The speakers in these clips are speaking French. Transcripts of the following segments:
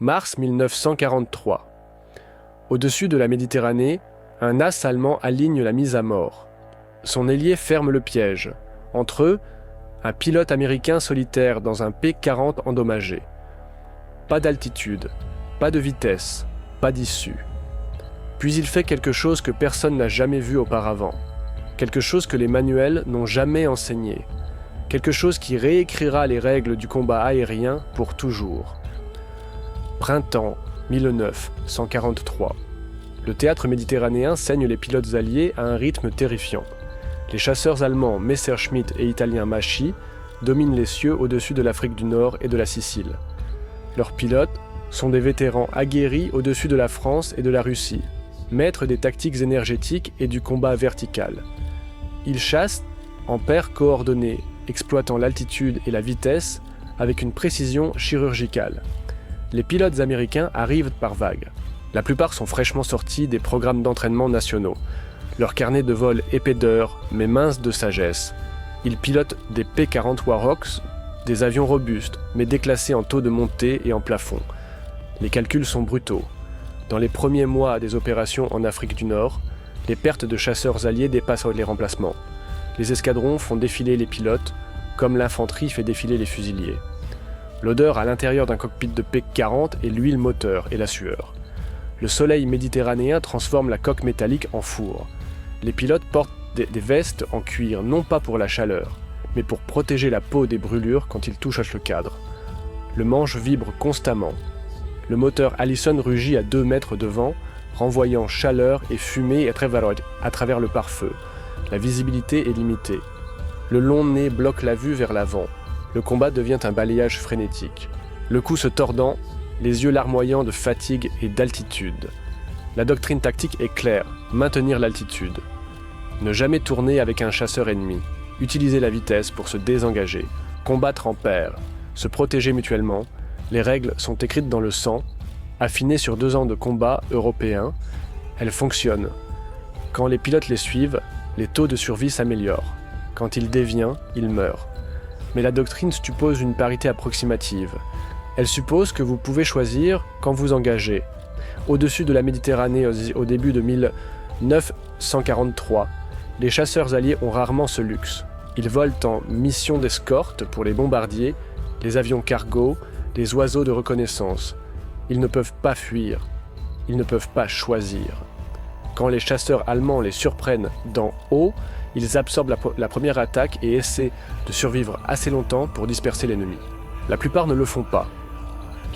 Mars 1943. Au-dessus de la Méditerranée, un as allemand aligne la mise à mort. Son ailier ferme le piège. Entre eux, un pilote américain solitaire dans un P-40 endommagé. Pas d'altitude, pas de vitesse, pas d'issue. Puis il fait quelque chose que personne n'a jamais vu auparavant. Quelque chose que les manuels n'ont jamais enseigné. Quelque chose qui réécrira les règles du combat aérien pour toujours. Printemps 1943. Le théâtre méditerranéen saigne les pilotes alliés à un rythme terrifiant. Les chasseurs allemands Messerschmitt et italiens Maschi dominent les cieux au-dessus de l'Afrique du Nord et de la Sicile. Leurs pilotes sont des vétérans aguerris au-dessus de la France et de la Russie, maîtres des tactiques énergétiques et du combat vertical. Ils chassent en paires coordonnées, exploitant l'altitude et la vitesse avec une précision chirurgicale. Les pilotes américains arrivent par vagues. La plupart sont fraîchement sortis des programmes d'entraînement nationaux. Leur carnet de vol épais d'heures, mais mince de sagesse. Ils pilotent des P-40 Warhawks, des avions robustes, mais déclassés en taux de montée et en plafond. Les calculs sont brutaux. Dans les premiers mois des opérations en Afrique du Nord, les pertes de chasseurs alliés dépassent les remplacements. Les escadrons font défiler les pilotes, comme l'infanterie fait défiler les fusiliers. L'odeur à l'intérieur d'un cockpit de P-40 est l'huile moteur et la sueur. Le soleil méditerranéen transforme la coque métallique en four. Les pilotes portent des vestes en cuir non pas pour la chaleur, mais pour protéger la peau des brûlures quand ils touchent le cadre. Le manche vibre constamment. Le moteur Allison rugit à 2 mètres devant, renvoyant chaleur et fumée à travers le pare-feu. La visibilité est limitée. Le long nez bloque la vue vers l'avant. Le combat devient un balayage frénétique. Le cou se tordant, les yeux larmoyants de fatigue et d'altitude. La doctrine tactique est claire, maintenir l'altitude. Ne jamais tourner avec un chasseur ennemi. Utiliser la vitesse pour se désengager. Combattre en paire. Se protéger mutuellement. Les règles sont écrites dans le sang, affinées sur 2 ans de combat européens. Elles fonctionnent. Quand les pilotes les suivent, les taux de survie s'améliorent. Quand ils dévient, ils meurent. Mais la doctrine suppose une parité approximative. Elle suppose que vous pouvez choisir quand vous engagez. Au-dessus de la Méditerranée au début de 1943, les chasseurs alliés ont rarement ce luxe. Ils volent en mission d'escorte pour les bombardiers, les avions cargo, les oiseaux de reconnaissance. Ils ne peuvent pas fuir. Ils ne peuvent pas choisir. Quand les chasseurs allemands les surprennent d'en haut, ils absorbent la première attaque et essaient de survivre assez longtemps pour disperser l'ennemi. La plupart ne le font pas.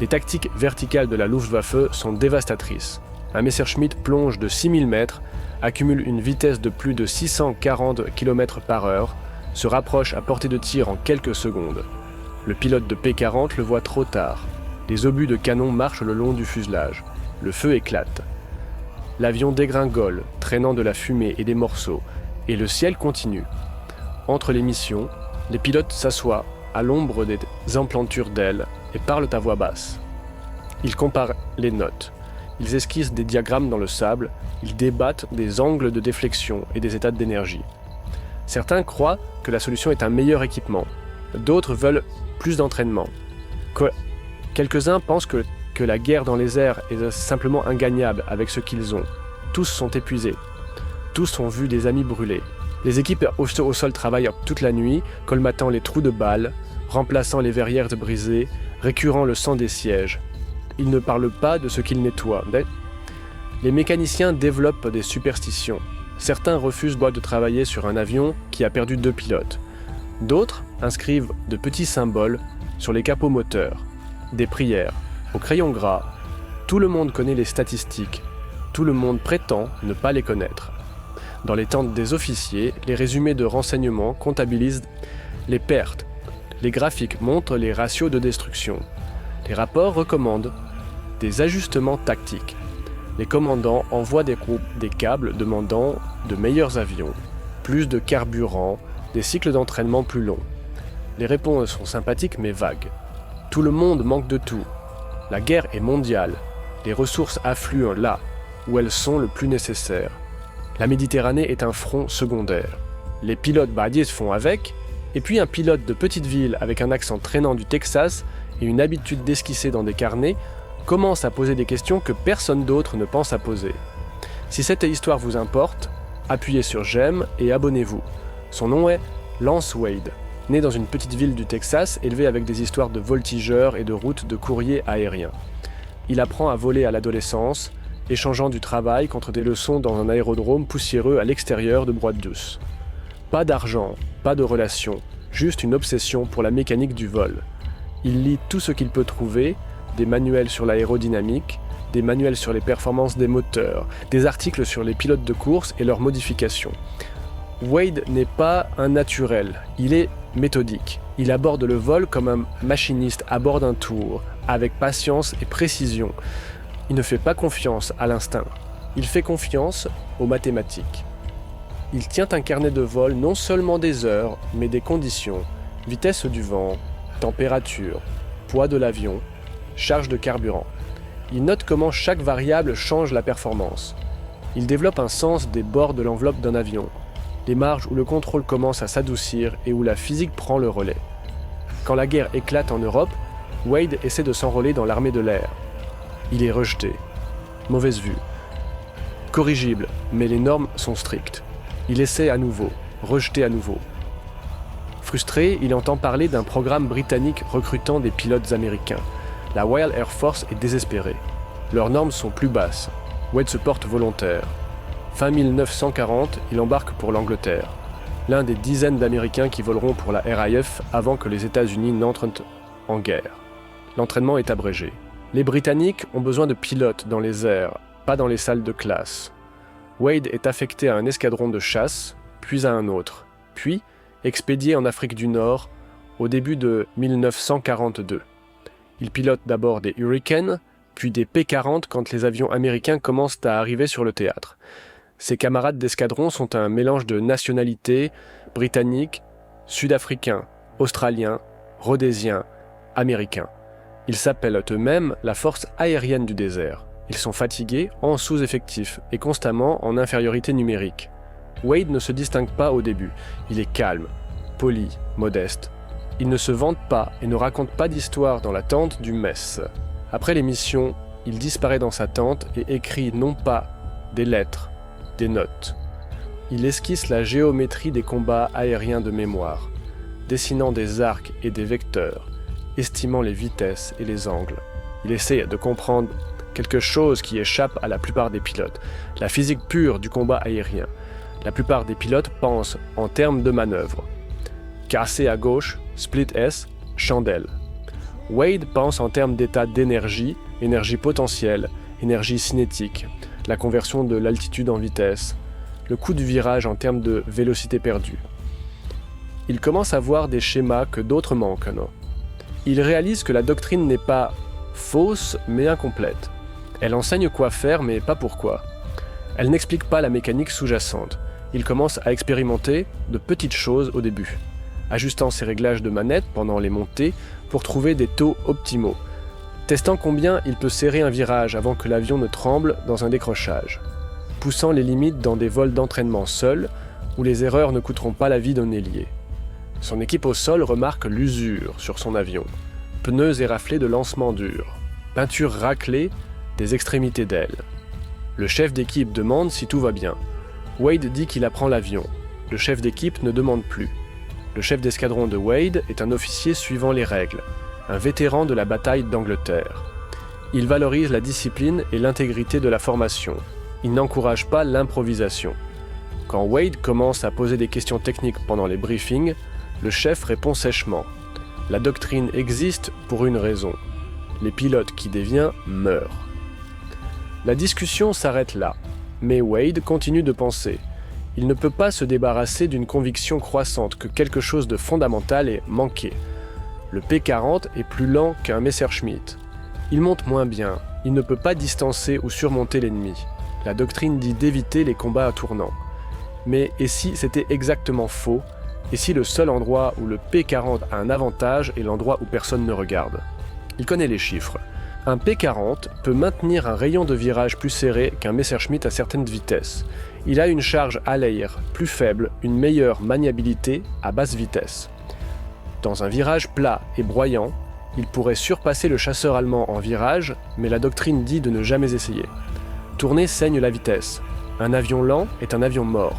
Les tactiques verticales de la Luftwaffe sont dévastatrices. Un Messerschmitt plonge de 6000 mètres, accumule une vitesse de plus de 640 km/h, se rapproche à portée de tir en quelques secondes. Le pilote de P-40 le voit trop tard. Les obus de canon marchent le long du fuselage. Le feu éclate. L'avion dégringole, traînant de la fumée et des morceaux, et le ciel continue. Entre les missions, les pilotes s'assoient à l'ombre des emplantures d'ailes et parlent à voix basse. Ils comparent les notes. Ils esquissent des diagrammes dans le sable, ils débattent des angles de déflexion et des états d'énergie. Certains croient que la solution est un meilleur équipement. D'autres veulent plus d'entraînement. Quelques-uns pensent que la guerre dans les airs est simplement ingagnable avec ce qu'ils ont. Tous sont épuisés. Tous ont vu des amis brûlés. Les équipes au sol travaillent toute la nuit, colmatant les trous de balles, remplaçant les verrières brisées, récurant le sang des sièges. Ils ne parlent pas de ce qu'ils nettoient. Les mécaniciens développent des superstitions. Certains refusent de travailler sur un avion qui a perdu 2 pilotes. D'autres inscrivent de petits symboles sur les capots moteurs, des prières, au crayon gras. Tout le monde connaît les statistiques. Tout le monde prétend ne pas les connaître. Dans les tentes des officiers, les résumés de renseignements comptabilisent les pertes. Les graphiques montrent les ratios de destruction. Les rapports recommandent des ajustements tactiques. Les commandants envoient des câbles demandant de meilleurs avions, plus de carburant, des cycles d'entraînement plus longs. Les réponses sont sympathiques mais vagues. Tout le monde manque de tout. La guerre est mondiale. Les ressources affluent là où elles sont le plus nécessaires. La Méditerranée est un front secondaire. Les pilotes se font avec, et puis un pilote de petite ville avec un accent traînant du Texas et une habitude d'esquisser dans des carnets commence à poser des questions que personne d'autre ne pense à poser. Si cette histoire vous importe, appuyez sur j'aime et abonnez-vous. Son nom est Lance Wade, né dans une petite ville du Texas, élevé avec des histoires de voltigeurs et de routes de courrier aérien. Il apprend à voler à l'adolescence, échangeant du travail contre des leçons dans un aérodrome poussiéreux à l'extérieur de Bois-de-Douce. Pas d'argent, pas de relations, juste une obsession pour la mécanique du vol. Il lit tout ce qu'il peut trouver, des manuels sur l'aérodynamique, des manuels sur les performances des moteurs, des articles sur les pilotes de course et leurs modifications. Wade n'est pas un naturel, il est méthodique. Il aborde le vol comme un machiniste aborde un tour, avec patience et précision. Il ne fait pas confiance à l'instinct, il fait confiance aux mathématiques. Il tient un carnet de vol non seulement des heures, mais des conditions, vitesse du vent, température, poids de l'avion, charge de carburant. Il note comment chaque variable change la performance. Il développe un sens des bords de l'enveloppe d'un avion, les marges où le contrôle commence à s'adoucir et où la physique prend le relais. Quand la guerre éclate en Europe, Wade essaie de s'enrôler dans l'armée de l'air. Il est rejeté. Mauvaise vue. Corrigible, mais les normes sont strictes. Il essaie à nouveau, rejeté à nouveau. Frustré, il entend parler d'un programme britannique recrutant des pilotes américains. La Royal Air Force est désespérée. Leurs normes sont plus basses. Wade se porte volontaire. Fin 1940, il embarque pour l'Angleterre, l'un des dizaines d'Américains qui voleront pour la RAF avant que les États-Unis n'entrent en guerre. L'entraînement est abrégé. Les Britanniques ont besoin de pilotes dans les airs, pas dans les salles de classe. Wade est affecté à un escadron de chasse, puis à un autre, puis expédié en Afrique du Nord au début de 1942. Il pilote d'abord des Hurricanes, puis des P-40 quand les avions américains commencent à arriver sur le théâtre. Ses camarades d'escadron sont un mélange de nationalités, britanniques, sud-africains, australiens, rhodésiens, américains. Ils s'appellent eux-mêmes la force aérienne du désert. Ils sont fatigués, en sous-effectif et constamment en infériorité numérique. Wade ne se distingue pas au début. Il est calme, poli, modeste. Il ne se vante pas et ne raconte pas d'histoire dans la tente du mess. Après l'émission, il disparaît dans sa tente et écrit non pas des lettres, des notes. Il esquisse la géométrie des combats aériens de mémoire, dessinant des arcs et des vecteurs, estimant les vitesses et les angles. Il essaie de comprendre quelque chose qui échappe à la plupart des pilotes, la physique pure du combat aérien. La plupart des pilotes pensent en termes de manœuvre. Cassé à gauche, split S, chandelle. Wade pense en termes d'état d'énergie, énergie potentielle, énergie cinétique, la conversion de l'altitude en vitesse, le coup du virage en termes de vélocité perdue. Il commence à voir des schémas que d'autres manquent, non ? Il réalise que la doctrine n'est pas fausse, mais incomplète. Elle enseigne quoi faire, mais pas pourquoi. Elle n'explique pas la mécanique sous-jacente. Il commence à expérimenter de petites choses au début, ajustant ses réglages de manette pendant les montées pour trouver des taux optimaux, testant combien il peut serrer un virage avant que l'avion ne tremble dans un décrochage, poussant les limites dans des vols d'entraînement seuls, où les erreurs ne coûteront pas la vie d'un ailier. Son équipe au sol remarque l'usure sur son avion, pneus éraflés de lancements durs, peinture raclée des extrémités d'ailes. Le chef d'équipe demande si tout va bien. Wade dit qu'il apprend l'avion. Le chef d'équipe ne demande plus. Le chef d'escadron de Wade est un officier suivant les règles, un vétéran de la bataille d'Angleterre. Il valorise la discipline et l'intégrité de la formation. Il n'encourage pas l'improvisation. Quand Wade commence à poser des questions techniques pendant les briefings, le chef répond sèchement. La doctrine existe pour une raison. Les pilotes qui déviennent meurent. La discussion s'arrête là, mais Wade continue de penser. Il ne peut pas se débarrasser d'une conviction croissante que quelque chose de fondamental est manqué. Le P-40 est plus lent qu'un Messerschmitt. Il monte moins bien, il ne peut pas distancer ou surmonter l'ennemi. La doctrine dit d'éviter les combats à tournant. Mais et si c'était exactement faux? Et si le seul endroit où le P-40 a un avantage est l'endroit où personne ne regarde? Il connaît les chiffres. Un P-40 peut maintenir un rayon de virage plus serré qu'un Messerschmitt à certaines vitesses. Il a une charge à l'air plus faible, une meilleure maniabilité à basse vitesse. Dans un virage plat et broyant, Il pourrait surpasser le chasseur allemand en virage, mais la doctrine dit de ne jamais essayer. Tourner saigne la vitesse. Un avion lent est un avion mort.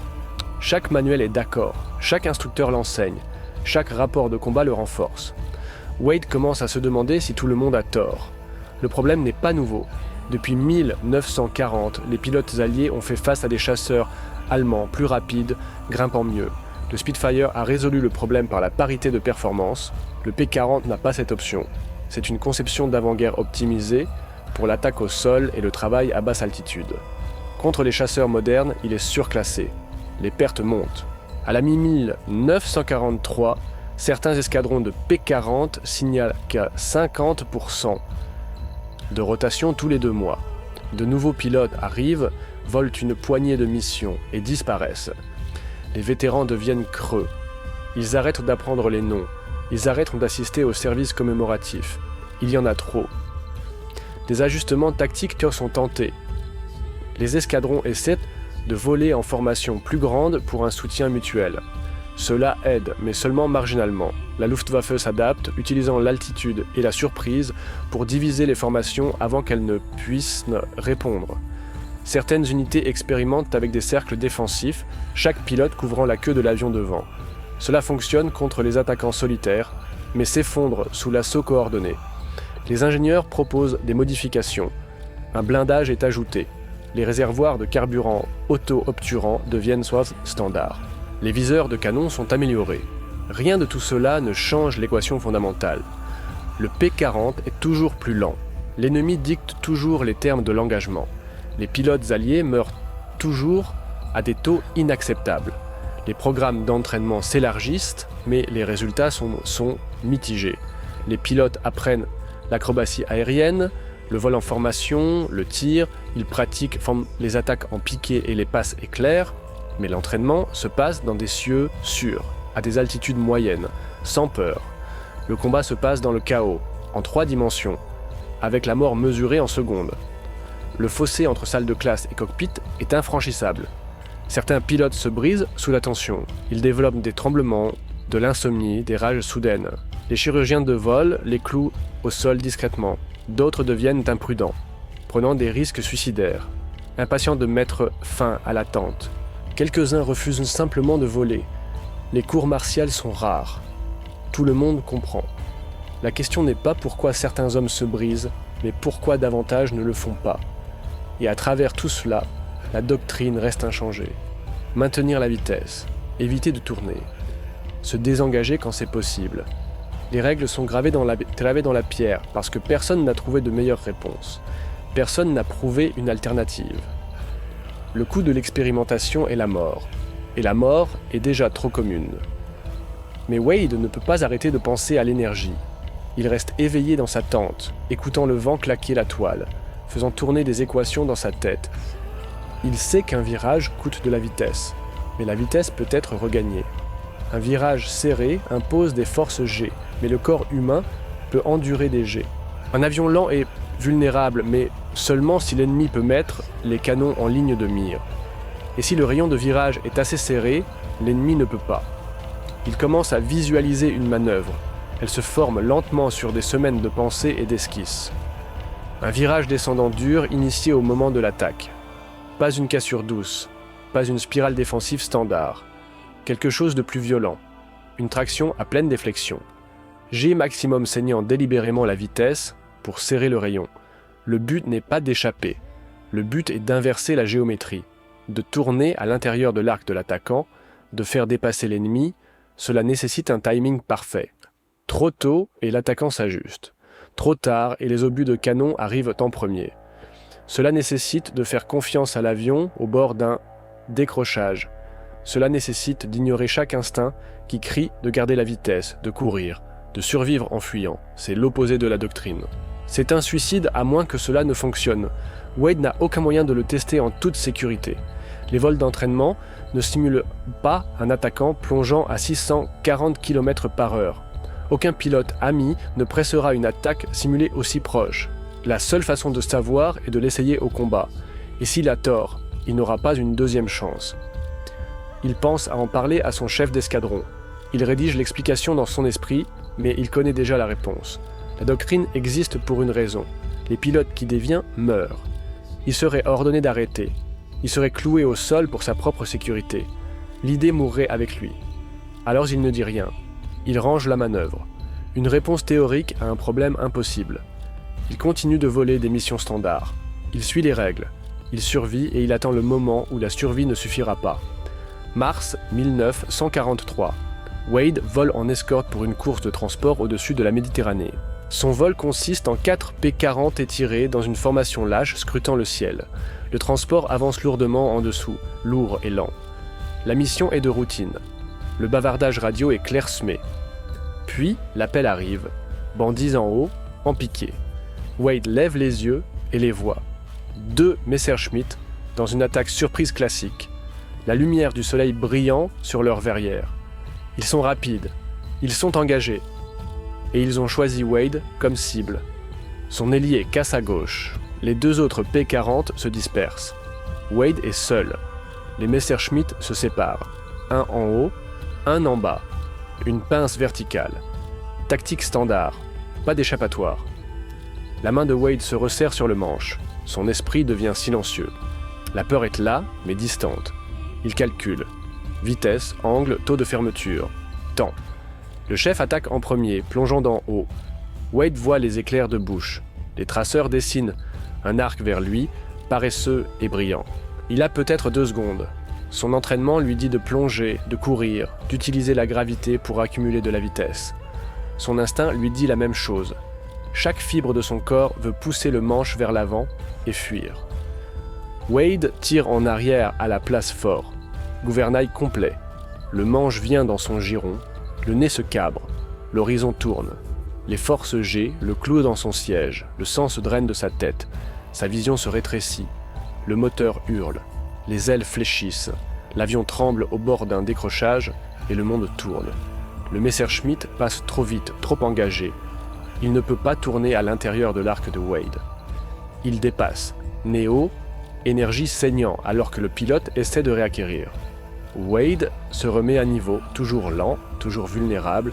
Chaque manuel est d'accord, chaque instructeur l'enseigne, chaque rapport de combat le renforce. Wade commence à se demander si tout le monde a tort. Le problème n'est pas nouveau. Depuis 1940, les pilotes alliés ont fait face à des chasseurs allemands plus rapides, grimpant mieux. Le Spitfire a résolu le problème par la parité de performance. Le P-40 n'a pas cette option. C'est une conception d'avant-guerre optimisée pour l'attaque au sol et le travail à basse altitude. Contre les chasseurs modernes, il est surclassé. Les pertes montent. À la mi-1943, certains escadrons de P-40 signalent qu'à 50% de rotation tous les 2 mois. De nouveaux pilotes arrivent, volent une poignée de missions et disparaissent. Les vétérans deviennent creux. Ils arrêtent d'apprendre les noms. Ils arrêtent d'assister aux services commémoratifs. Il y en a trop. Des ajustements tactiques sont tentés. Les escadrons essaient de voler en formation plus grande pour un soutien mutuel. Cela aide, mais seulement marginalement. La Luftwaffe s'adapte, utilisant l'altitude et la surprise pour diviser les formations avant qu'elles ne puissent répondre. Certaines unités expérimentent avec des cercles défensifs, chaque pilote couvrant la queue de l'avion devant. Cela fonctionne contre les attaquants solitaires, mais s'effondre sous l'assaut coordonné. Les ingénieurs proposent des modifications. Un blindage est ajouté. Les réservoirs de carburant auto-obturants deviennent soit standards. Les viseurs de canon sont améliorés. Rien de tout cela ne change l'équation fondamentale. Le P-40 est toujours plus lent. L'ennemi dicte toujours les termes de l'engagement. Les pilotes alliés meurent toujours à des taux inacceptables. Les programmes d'entraînement s'élargissent, mais les résultats sont mitigés. Les pilotes apprennent l'acrobatie aérienne, le vol en formation, le tir, ils pratiquent les attaques en piqué et les passes éclairs, mais l'entraînement se passe dans des cieux sûrs, à des altitudes moyennes, sans peur. Le combat se passe dans le chaos, en 3 dimensions, avec la mort mesurée en secondes. Le fossé entre salle de classe et cockpit est infranchissable. Certains pilotes se brisent sous la tension. Ils développent des tremblements, de l'insomnie, des rages soudaines. Les chirurgiens de vol les clouent au sol discrètement. D'autres deviennent imprudents, prenant des risques suicidaires, impatients de mettre fin à l'attente. Quelques-uns refusent simplement de voler. Les cours martiales sont rares. Tout le monde comprend. La question n'est pas pourquoi certains hommes se brisent, mais pourquoi davantage ne le font pas. Et à travers tout cela, la doctrine reste inchangée. Maintenir la vitesse, éviter de tourner, se désengager quand c'est possible. Les règles sont gravées dans la pierre parce que personne n'a trouvé de meilleure réponse. Personne n'a prouvé une alternative. Le coût de l'expérimentation est la mort. Et la mort est déjà trop commune. Mais Wade ne peut pas arrêter de penser à l'énergie. Il reste éveillé dans sa tente, écoutant le vent claquer la toile, faisant tourner des équations dans sa tête. Il sait qu'un virage coûte de la vitesse, mais la vitesse peut être regagnée. Un virage serré impose des forces G, mais le corps humain peut endurer des G. Un avion lent est vulnérable, mais seulement si l'ennemi peut mettre les canons en ligne de mire. Et si le rayon de virage est assez serré, l'ennemi ne peut pas. Il commence à visualiser une manœuvre. Elle se forme lentement sur des semaines de pensée et d'esquisses. Un virage descendant dur initié au moment de l'attaque. Pas une cassure douce, pas une spirale défensive standard. Quelque chose de plus violent. Une traction à pleine déflexion. G maximum saignant délibérément la vitesse pour serrer le rayon. Le but n'est pas d'échapper. Le but est d'inverser la géométrie, de tourner à l'intérieur de l'arc de l'attaquant, de faire dépasser l'ennemi. Cela nécessite un timing parfait. Trop tôt et l'attaquant s'ajuste. Trop tard et les obus de canon arrivent en premier. Cela nécessite de faire confiance à l'avion au bord d'un décrochage. Cela nécessite d'ignorer chaque instinct qui crie de garder la vitesse, de courir, de survivre en fuyant. C'est l'opposé de la doctrine. C'est un suicide à moins que cela ne fonctionne. Wade n'a aucun moyen de le tester en toute sécurité. Les vols d'entraînement ne simulent pas un attaquant plongeant à 640 km/h. Aucun pilote ami ne pressera une attaque simulée aussi proche. La seule façon de savoir est de l'essayer au combat. Et s'il a tort, il n'aura pas une deuxième chance. Il pense à en parler à son chef d'escadron. Il rédige l'explication dans son esprit, mais il connaît déjà la réponse. La doctrine existe pour une raison. Les pilotes qui dévient meurent. Il serait ordonné d'arrêter. Il serait cloué au sol pour sa propre sécurité. L'idée mourrait avec lui. Alors il ne dit rien. Il range la manœuvre. Une réponse théorique à un problème impossible. Il continue de voler des missions standards. Il suit les règles. Il survit et il attend le moment où la survie ne suffira pas. Mars 1943. Wade vole en escorte pour une course de transport au-dessus de la Méditerranée. Son vol consiste en 4 P-40 étirés dans une formation lâche scrutant le ciel. Le transport avance lourdement en dessous, lourd et lent. La mission est de routine. Le bavardage radio est clairsemé. Puis, l'appel arrive. Bandits en haut, en piqué. Wade lève les yeux et les voit. 2 Messerschmitt dans une attaque surprise classique. La lumière du soleil brillant sur leur verrière. Ils sont rapides. Ils sont engagés. Et ils ont choisi Wade comme cible. Son ailier casse à gauche. Les 2 autres P-40 se dispersent. Wade est seul. Les Messerschmitt se séparent. Un en haut, un en bas. Une pince verticale. Tactique standard. Pas d'échappatoire. La main de Wade se resserre sur le manche. Son esprit devient silencieux. La peur est là, mais distante. Il calcule. Vitesse, angle, taux de fermeture. Temps. Le chef attaque en premier, plongeant d'en haut. Wade voit les éclairs de bouche. Les traceurs dessinent un arc vers lui, paresseux et brillant. Il a peut-être 2 secondes. Son entraînement lui dit de plonger, de courir, d'utiliser la gravité pour accumuler de la vitesse. Son instinct lui dit la même chose. Chaque fibre de son corps veut pousser le manche vers l'avant et fuir. Wade tire en arrière à la place fort. Gouvernail complet. Le manche vient dans son giron. Le nez se cabre, l'horizon tourne. Les forces G le clouent dans son siège, le sang se draine de sa tête, sa vision se rétrécit, le moteur hurle, les ailes fléchissent, l'avion tremble au bord d'un décrochage et le monde tourne. Le Messerschmitt passe trop vite, trop engagé. Il ne peut pas tourner à l'intérieur de l'arc de Wade. Il dépasse, nez haut, énergie saignant alors que le pilote essaie de réacquérir. Wade se remet à niveau, toujours lent, toujours vulnérable,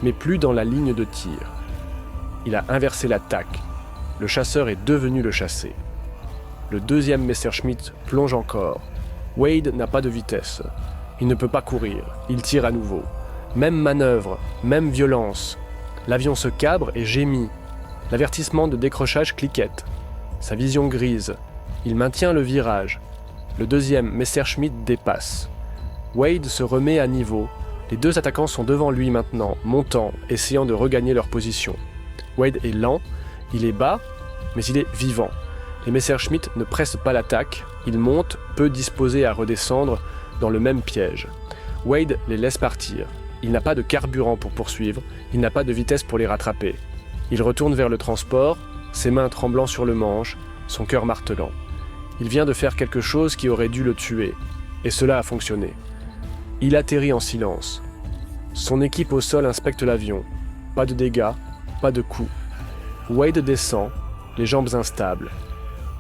mais plus dans la ligne de tir. Il a inversé l'attaque. Le chasseur est devenu le chassé. Le 2e Messerschmitt plonge encore. Wade n'a pas de vitesse. Il ne peut pas courir. Il tire à nouveau. Même manœuvre, même violence. L'avion se cabre et gémit. L'avertissement de décrochage cliquette. Sa vision grise. Il maintient le virage. Le 2e Messerschmitt dépasse. Wade se remet à niveau. Les 2 attaquants sont devant lui maintenant, montant, essayant de regagner leur position. Wade est lent, il est bas, mais il est vivant. Les Messerschmitt ne pressent pas l'attaque, ils montent, peu disposés à redescendre, dans le même piège. Wade les laisse partir. Il n'a pas de carburant pour poursuivre, il n'a pas de vitesse pour les rattraper. Il retourne vers le transport, ses mains tremblant sur le manche, son cœur martelant. Il vient de faire quelque chose qui aurait dû le tuer, et cela a fonctionné. Il atterrit en silence. Son équipe au sol inspecte l'avion. Pas de dégâts, pas de coups. Wade descend, les jambes instables.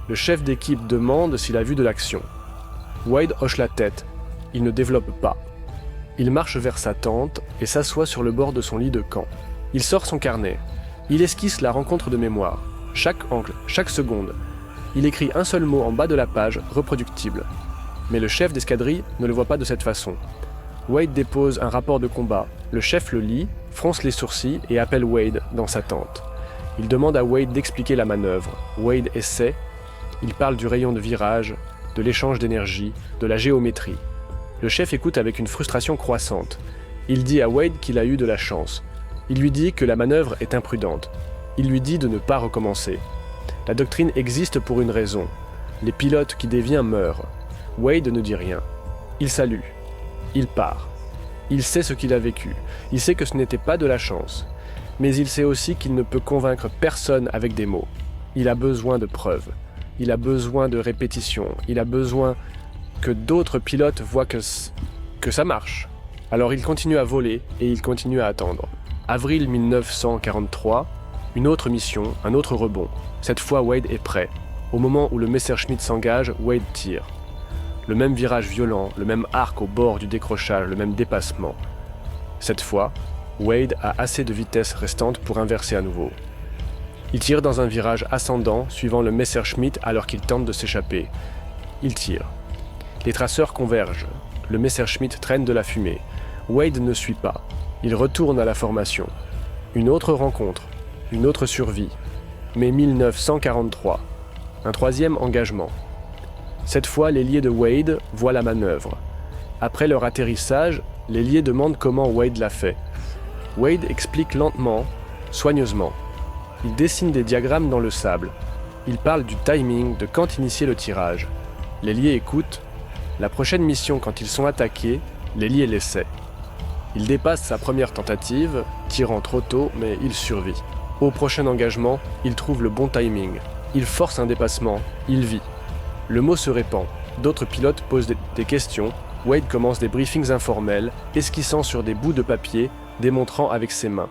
Le chef d'équipe demande s'il a vu de l'action. Wade hoche la tête. Il ne développe pas. Il marche vers sa tente et s'assoit sur le bord de son lit de camp. Il sort son carnet. Il esquisse la rencontre de mémoire. Chaque angle, chaque seconde. Il écrit un seul mot en bas de la page, reproductible. Mais le chef d'escadrille ne le voit pas de cette façon. Wade dépose un rapport de combat. Le chef le lit, fronce les sourcils et appelle Wade dans sa tente. Il demande à Wade d'expliquer la manœuvre. Wade essaie. Il parle du rayon de virage, de l'échange d'énergie, de la géométrie. Le chef écoute avec une frustration croissante. Il dit à Wade qu'il a eu de la chance. Il lui dit que la manœuvre est imprudente. Il lui dit de ne pas recommencer. La doctrine existe pour une raison. Les pilotes qui dévient meurent. Wade ne dit rien. Il salue. Il part. Il sait ce qu'il a vécu. Il sait que ce n'était pas de la chance. Mais il sait aussi qu'il ne peut convaincre personne avec des mots. Il a besoin de preuves. Il a besoin de répétitions. Il a besoin que d'autres pilotes voient que ça marche. Alors il continue à voler et il continue à attendre. Avril 1943, une autre mission, un autre rebond. Cette fois, Wade est prêt. Au moment où le Messerschmitt s'engage, Wade tire. Le même virage violent, le même arc au bord du décrochage, le même dépassement. Cette fois, Wade a assez de vitesse restante pour inverser à nouveau. Il tire dans un virage ascendant, suivant le Messerschmitt alors qu'il tente de s'échapper. Il tire. Les traceurs convergent. Le Messerschmitt traîne de la fumée. Wade ne suit pas. Il retourne à la formation. Une autre rencontre. Une autre survie. Mais 1943. Un troisième engagement. Cette fois, l'ailier de Wade voit la manœuvre. Après leur atterrissage, l'ailier demande comment Wade l'a fait. Wade explique lentement, soigneusement. Il dessine des diagrammes dans le sable. Il parle du timing, de quand initier le tirage. L'ailier écoute. La prochaine mission, quand ils sont attaqués, l'ailier l'essaie. Il dépasse sa première tentative, tirant trop tôt, mais il survit. Au prochain engagement, il trouve le bon timing. Il force un dépassement, il vit. Le mot se répand. D'autres pilotes posent des questions. Wade commence des briefings informels, esquissant sur des bouts de papier, démontrant avec ses mains.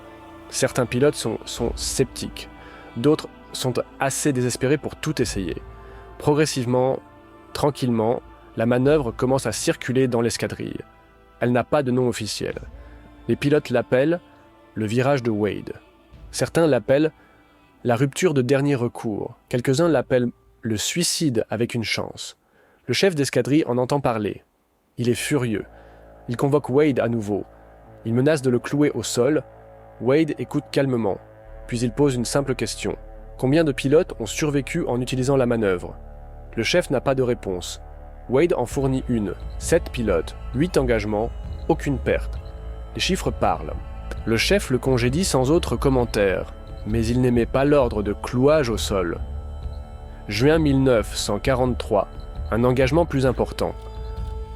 Certains pilotes sont sceptiques. D'autres sont assez désespérés pour tout essayer. Progressivement, tranquillement, la manœuvre commence à circuler dans l'escadrille. Elle n'a pas de nom officiel. Les pilotes l'appellent le virage de Wade. Certains l'appellent la rupture de dernier recours. Quelques-uns l'appellent le suicide avec une chance. Le chef d'escadrille en entend parler. Il est furieux. Il convoque Wade à nouveau. Il menace de le clouer au sol. Wade écoute calmement. Puis il pose une simple question. Combien de pilotes ont survécu en utilisant la manœuvre ? Le chef n'a pas de réponse. Wade en fournit une. 7 pilotes, 8 engagements, aucune perte. Les chiffres parlent. Le chef le congédie sans autre commentaire, mais il n'émet pas l'ordre de clouage au sol. Juin 1943, un engagement plus important.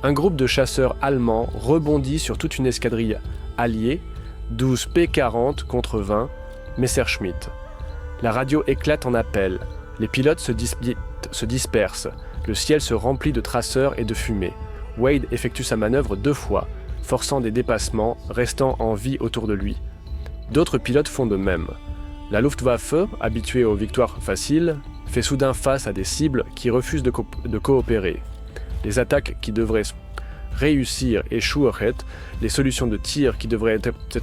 Un groupe de chasseurs allemands rebondit sur toute une escadrille alliée, 12 P-40 contre 20 Messerschmitt. La radio éclate en appel. Les pilotes se dispersent. Le ciel se remplit de traceurs et de fumée. Wade effectue sa manœuvre 2 fois, forçant des dépassements, restant en vie autour de lui. D'autres pilotes font de même. La Luftwaffe, habituée aux victoires faciles, fait soudain face à des cibles qui refusent de coopérer. Les attaques qui devraient réussir échoueraient, les solutions de tir qui devraient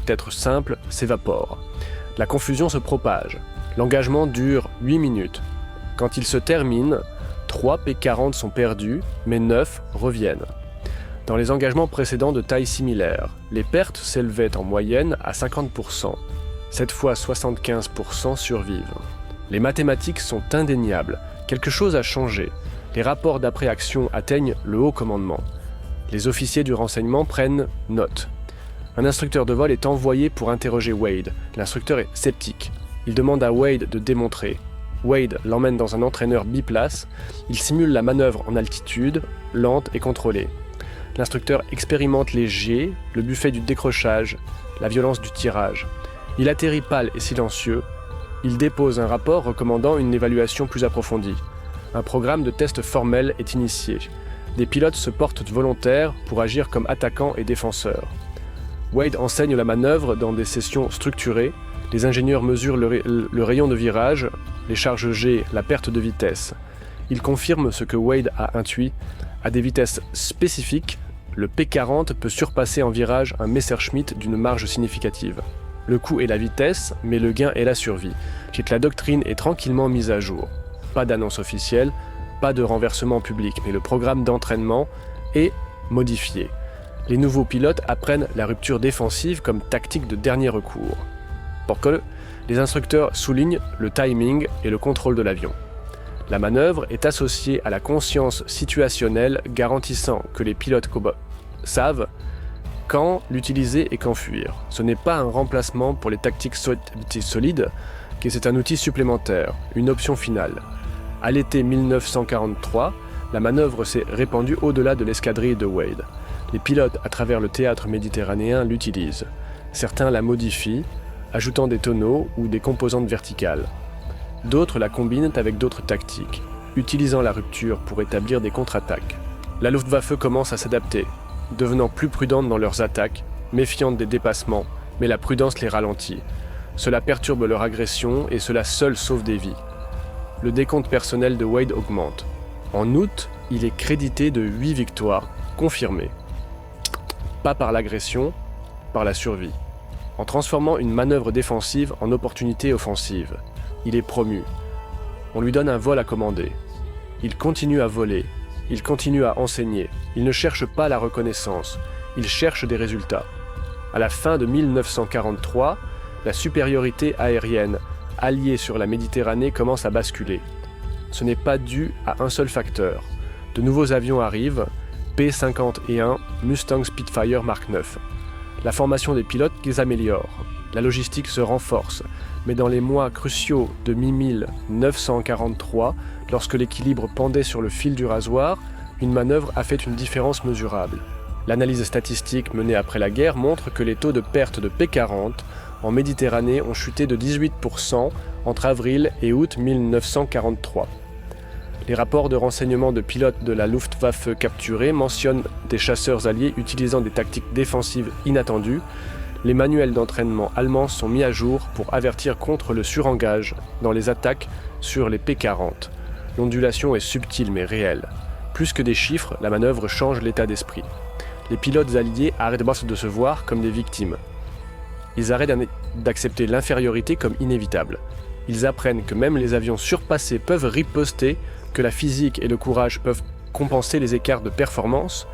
être simples s'évaporent. La confusion se propage. L'engagement dure 8 minutes. Quand il se termine, 3 P-40 sont perdus, mais 9 reviennent. Dans les engagements précédents de taille similaire, les pertes s'élevaient en moyenne à 50%. Cette fois, 75% survivent. Les mathématiques sont indéniables. Quelque chose a changé. Les rapports d'après-action atteignent le haut commandement. Les officiers du renseignement prennent note. Un instructeur de vol est envoyé pour interroger Wade. L'instructeur est sceptique. Il demande à Wade de démontrer. Wade l'emmène dans un entraîneur biplace. Il simule la manœuvre en altitude, lente et contrôlée. L'instructeur expérimente les jets, le buffet du décrochage, la violence du tirage. Il atterrit pâle et silencieux. Il dépose un rapport recommandant une évaluation plus approfondie. Un programme de test formel est initié. Des pilotes se portent volontaires pour agir comme attaquants et défenseurs. Wade enseigne la manœuvre dans des sessions structurées. Les ingénieurs mesurent le rayon de virage, les charges G, la perte de vitesse. Il confirme ce que Wade a intuit. À des vitesses spécifiques, le P-40 peut surpasser en virage un Messerschmitt d'une marge significative. Le coût est la vitesse, mais le gain est la survie. La doctrine est tranquillement mise à jour. Pas d'annonce officielle, pas de renversement public, mais le programme d'entraînement est modifié. Les nouveaux pilotes apprennent la rupture défensive comme tactique de dernier recours. Pour que les instructeurs soulignent le timing et le contrôle de l'avion. La manœuvre est associée à la conscience situationnelle garantissant que les pilotes savent quand l'utiliser et quand fuir. Ce n'est pas un remplacement pour les tactiques solides, que c'est un outil supplémentaire, une option finale. À l'été 1943, la manœuvre s'est répandue au-delà de l'escadrille de Wade. Les pilotes à travers le théâtre méditerranéen l'utilisent. Certains la modifient, ajoutant des tonneaux ou des composantes verticales. D'autres la combinent avec d'autres tactiques, utilisant la rupture pour établir des contre-attaques. La Luftwaffe commence à s'adapter, devenant plus prudente dans leurs attaques, méfiante des dépassements, mais la prudence les ralentit. Cela perturbe leur agression et cela seul sauve des vies. Le décompte personnel de Wade augmente. En août, il est crédité de 8 victoires confirmées. Pas par l'agression, par la survie. En transformant une manœuvre défensive en opportunité offensive. il est promu. On lui donne un vol à commander. Il continue à voler, il continue à enseigner, il ne cherche pas la reconnaissance, il cherche des résultats. À la fin de 1943, la supériorité aérienne alliée sur la Méditerranée commence à basculer. Ce n'est pas dû à un seul facteur. De nouveaux avions arrivent, P-51 Mustang Spitfire Mark IX. La formation des pilotes les améliore, la logistique se renforce, mais dans les mois cruciaux de mi-1943, lorsque l'équilibre pendait sur le fil du rasoir, une manœuvre a fait une différence mesurable. L'analyse statistique menée après la guerre montre que les taux de perte de P-40 en Méditerranée ont chuté de 18% entre avril et août 1943. Les rapports de renseignement de pilotes de la Luftwaffe capturés mentionnent des chasseurs alliés utilisant des tactiques défensives inattendues. Les manuels d'entraînement allemands sont mis à jour pour avertir contre le surengage dans les attaques sur les P-40. L'ondulation est subtile mais réelle. Plus que des chiffres, la manœuvre change l'état d'esprit. Les pilotes alliés arrêtent de se voir comme des victimes. Ils arrêtent d'accepter l'infériorité comme inévitable. Ils apprennent que même les avions surpassés peuvent riposter, que la physique et le courage peuvent compenser les écarts de performance.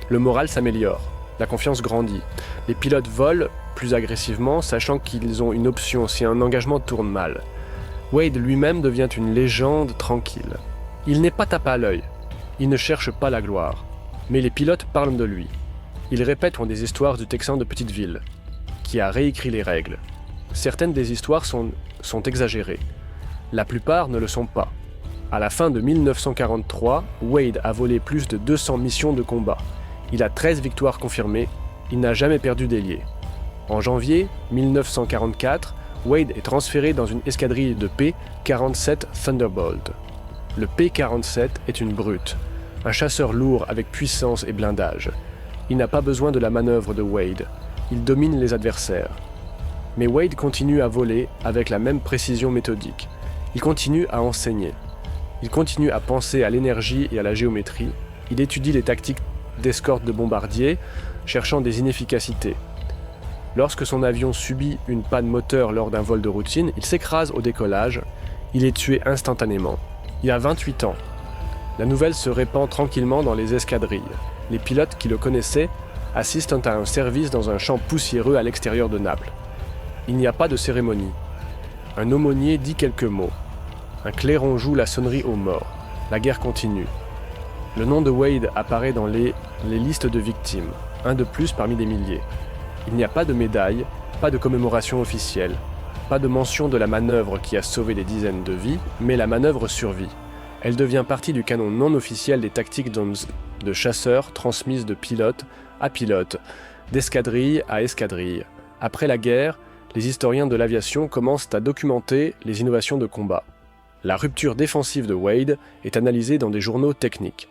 Le moral s'améliore, la confiance grandit. Les pilotes volent plus agressivement, sachant qu'ils ont une option si un engagement tourne mal. Wade lui-même devient une légende tranquille. Il n'est pas tape à l'œil, il ne cherche pas la gloire. Mais les pilotes parlent de lui. Ils répètent des histoires du Texan de petite ville, qui a réécrit les règles. Certaines des histoires sont exagérées. La plupart ne le sont pas. À la fin de 1943, Wade a volé plus de 200 missions de combat. Il a 13 victoires confirmées, il n'a jamais perdu d'ailier. En janvier 1944, Wade est transféré dans une escadrille de P-47 Thunderbolt. Le P-47 est une brute, un chasseur lourd avec puissance et blindage. Il n'a pas besoin de la manœuvre de Wade, il domine les adversaires. Mais Wade continue à voler avec la même précision méthodique. Il continue à enseigner. Il continue à penser à l'énergie et à la géométrie. Il étudie les tactiques d'escorte de bombardiers, cherchant des inefficacités. Lorsque son avion subit une panne moteur lors d'un vol de routine, il s'écrase au décollage. Il est tué instantanément. Il a 28 ans. La nouvelle se répand tranquillement dans les escadrilles. Les pilotes qui le connaissaient assistent à un service dans un champ poussiéreux à l'extérieur de Naples. Il n'y a pas de cérémonie. Un aumônier dit quelques mots. Un clairon joue la sonnerie aux morts. La guerre continue. Le nom de Wade apparaît dans les listes de victimes, un de plus parmi des milliers. Il n'y a pas de médaille, pas de commémoration officielle, pas de mention de la manœuvre qui a sauvé des dizaines de vies, mais la manœuvre survit. Elle devient partie du canon non officiel des tactiques de chasseurs transmises de pilote à pilote, d'escadrille à escadrille. Après la guerre, les historiens de l'aviation commencent à documenter les innovations de combat. La rupture défensive de Wade est analysée dans des journaux techniques.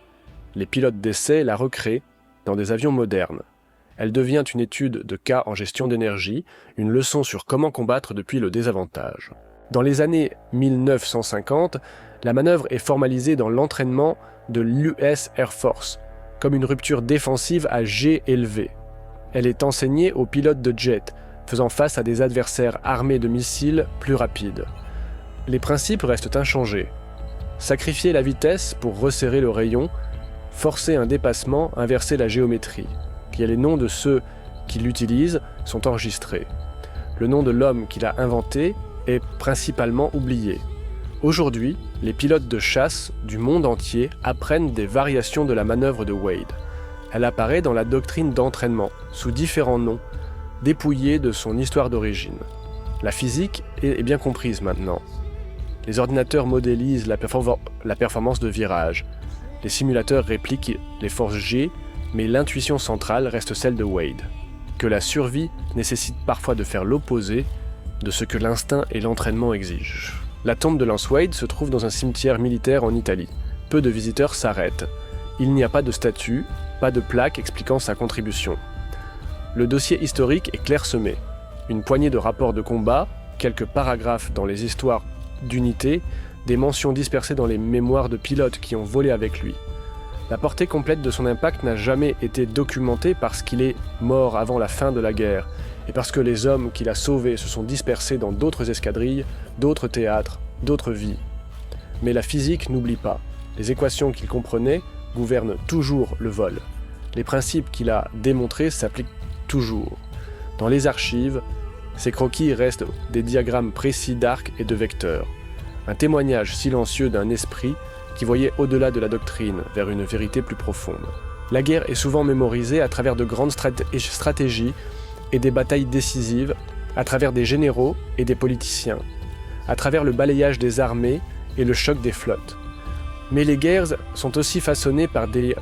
Les pilotes d'essai la recréent dans des avions modernes. Elle devient une étude de cas en gestion d'énergie, une leçon sur comment combattre depuis le désavantage. Dans les années 1950, la manœuvre est formalisée dans l'entraînement de l'US Air Force, comme une rupture défensive à G élevé. Elle est enseignée aux pilotes de jet, faisant face à des adversaires armés de missiles plus rapides. Les principes restent inchangés. Sacrifier la vitesse pour resserrer le rayon, forcer un dépassement, inverser la géométrie. Puis les noms de ceux qui l'utilisent sont enregistrés. Le nom de l'homme qui l'a inventé est principalement oublié. Aujourd'hui, les pilotes de chasse du monde entier apprennent des variations de la manœuvre de Wade. Elle apparaît dans la doctrine d'entraînement, sous différents noms, dépouillée de son histoire d'origine. La physique est bien comprise maintenant. Les ordinateurs modélisent la performance de virage. Les simulateurs répliquent les forces G, mais l'intuition centrale reste celle de Wade. Que la survie nécessite parfois de faire l'opposé de ce que l'instinct et l'entraînement exigent. La tombe de Lance Wade se trouve dans un cimetière militaire en Italie. Peu de visiteurs s'arrêtent. Il n'y a pas de statue, pas de plaque expliquant sa contribution. Le dossier historique est clairsemé. Une poignée de rapports de combat, quelques paragraphes dans les histoires d'unités, des mentions dispersées dans les mémoires de pilotes qui ont volé avec lui. La portée complète de son impact n'a jamais été documentée parce qu'il est mort avant la fin de la guerre et parce que les hommes qu'il a sauvés se sont dispersés dans d'autres escadrilles, d'autres théâtres, d'autres vies. Mais la physique n'oublie pas. Les équations qu'il comprenait gouvernent toujours le vol. Les principes qu'il a démontrés s'appliquent toujours. Dans les archives, ces croquis restent des diagrammes précis d'arcs et de vecteurs, un témoignage silencieux d'un esprit qui voyait au-delà de la doctrine, vers une vérité plus profonde. La guerre est souvent mémorisée à travers de grandes stratégies et des batailles décisives, à travers des généraux et des politiciens, à travers le balayage des armées et le choc des flottes. Mais les guerres sont aussi façonnées par des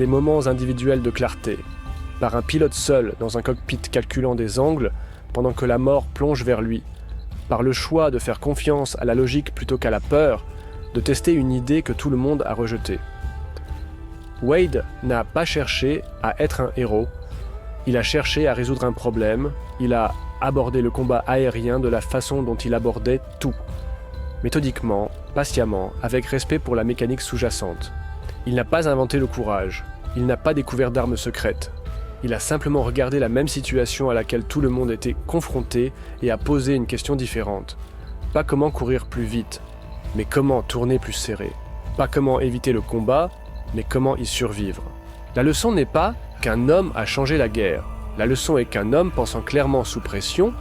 moments individuels de clarté, par un pilote seul dans un cockpit calculant des angles pendant que la mort plonge vers lui, par le choix de faire confiance à la logique plutôt qu'à la peur, de tester une idée que tout le monde a rejetée. Wade n'a pas cherché à être un héros, il a cherché à résoudre un problème, il a abordé le combat aérien de la façon dont il abordait tout, méthodiquement, patiemment, avec respect pour la mécanique sous-jacente. Il n'a pas inventé le courage, il n'a pas découvert d'armes secrètes. Il a simplement regardé la même situation à laquelle tout le monde était confronté et a posé une question différente. Pas comment courir plus vite, mais comment tourner plus serré. Pas comment éviter le combat, mais comment y survivre. La leçon n'est pas qu'un homme a changé la guerre. La leçon est qu'un homme, pensant clairement sous pression,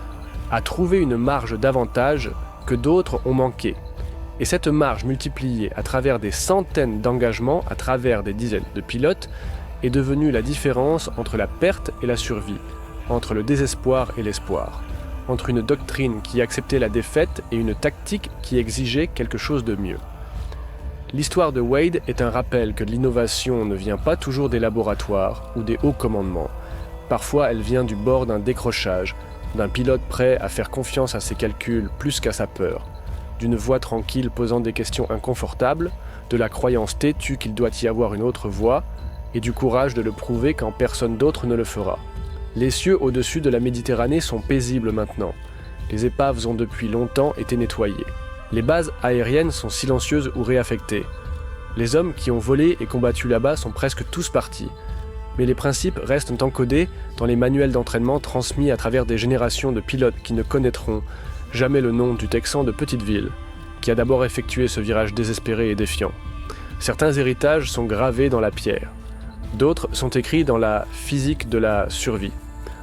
a trouvé une marge d'avantage que d'autres ont manqué. Et cette marge multipliée à travers des centaines d'engagements, à travers des dizaines de pilotes, est devenue la différence entre la perte et la survie, entre le désespoir et l'espoir, entre une doctrine qui acceptait la défaite et une tactique qui exigeait quelque chose de mieux. L'histoire de Wade est un rappel que l'innovation ne vient pas toujours des laboratoires ou des hauts commandements. Parfois, elle vient du bord d'un décrochage, d'un pilote prêt à faire confiance à ses calculs plus qu'à sa peur, d'une voix tranquille posant des questions inconfortables, de la croyance têtue qu'il doit y avoir une autre voie, et du courage de le prouver quand personne d'autre ne le fera. Les cieux au-dessus de la Méditerranée sont paisibles maintenant. Les épaves ont depuis longtemps été nettoyées. Les bases aériennes sont silencieuses ou réaffectées. Les hommes qui ont volé et combattu là-bas sont presque tous partis. Mais les principes restent encodés dans les manuels d'entraînement transmis à travers des générations de pilotes qui ne connaîtront jamais le nom du Texan de Petiteville, qui a d'abord effectué ce virage désespéré et défiant. Certains héritages sont gravés dans la pierre. D'autres sont écrits dans la physique de la survie,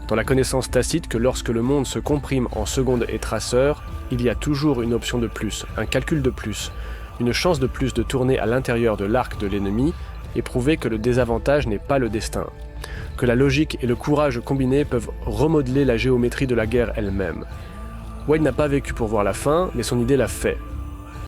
dans la connaissance tacite que lorsque le monde se comprime en secondes et traceurs, il y a toujours une option de plus, un calcul de plus, une chance de plus de tourner à l'intérieur de l'arc de l'ennemi et prouver que le désavantage n'est pas le destin, que la logique et le courage combinés peuvent remodeler la géométrie de la guerre elle-même. Wade n'a pas vécu pour voir la fin, mais son idée l'a fait.